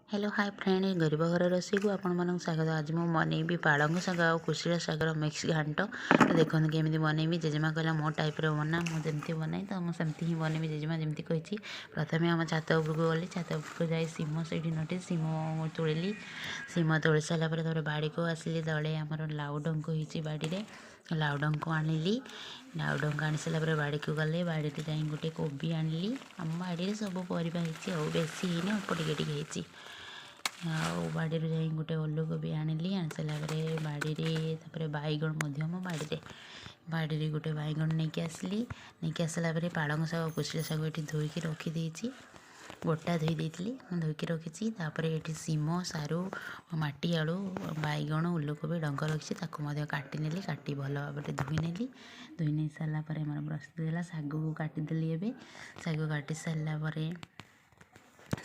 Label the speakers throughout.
Speaker 1: Hello hi friend गरीब घर रोषे को आपण स्वागत। आज मुझे बनैबी पालंग शाग और कुशिला शागर मिक्स घांट। तो देखो केमी बनैबी। जेजेमा कहला मो टाइप बना मुझे बनाई तो मुझे ही बनैबी। जेजेमा जमी कही प्रथम आम छात उपरक गली। छात उपरक जाए सीम से नटे सीम तोड़िली। सीम तोड़ सारापर बाड़ी को आसिली। तले आमर लाउ डंक हो बाड़ी में लाउ डंक आनिली। लाउ डंक आनी सारापर बाड़ी को गले। बाड़ी जाए गोटे कोबी आनिली। आम बाड़ी सब परिवा बेसी ही अल्प टिके बाड़ी जाए गोटे ओलू कोबी आनिली। आनी सारापर बाड़ी बैगण मो बाड़ी गोटे बैगण नहीं आसली। नहीं आसला पालंग शाग कुशिला शाग ये धोईकी रखीदे गोटा धोई देती धोईकी रखी। ये सीम सारू माटी आलू बैगण ओलकोबी डंक रखी काटिनेली। काटी भल भाव धोई नेली। धोई नहीं सारापर प्रस्तुत है शाग को काटिदेली। एवं शाग काटी सारापर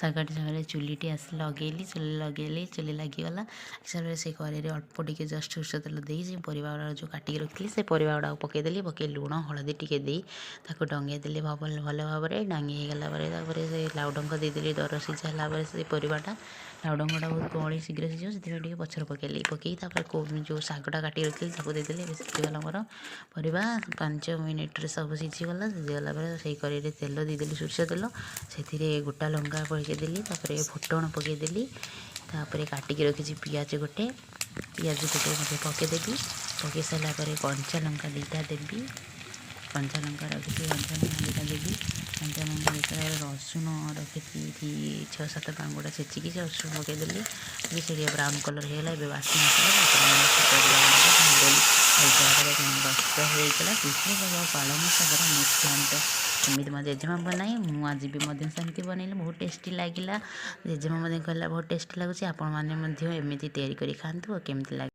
Speaker 1: शाग काटी सारे चुलीटी आस लगेली। चुली लगेली चुली लगिगला हिसाब से कड़े अल्प टिके जस्ट सोर्ष तेल दे से परिवा जो काटिक रखी से परिवा गुड़ा पकईदेली। पकई लुण हलदी टिके डंगे देली भल भाव में डांगी होगला से लाउ डंक देदेली। दर सीझा से परिवाटा लाउ डंकटा बहुत कली शीघ्र सीझ से पचर पकईली। पकई जो शागटा काटिक रखी देदेली। सीझीगला मोर परिवा 5 मिनिट्रे सब सीझीगला। सीझीगला से कड़े तेल देदेली सोर्ष तेल से गोटा लंका पकईदेली। फुटण पकईदेली। काटिक रखी पियाज गोटे पकईदेवी। पकई सारापर कंचा लंका 2टा देवी। कंचा लंका रखी कंचा लंका 2टा देवी। कंचा लंका देते रसुण रखी 6-7 पांगुड़ा छेचिकी रसुण पकईदेली। से ब्राउन कलर होगा बास्ना पालंग शागर मिक्स घांट एमती मो जेजेमा बनाई। मुझे भी सेमती बनैली बहुत टेस्टी लगिला। जेजेमा कहला बहुत टेस्टी लगुच। आपण मैंने एमती तैयारी कर खातु केमती लगे।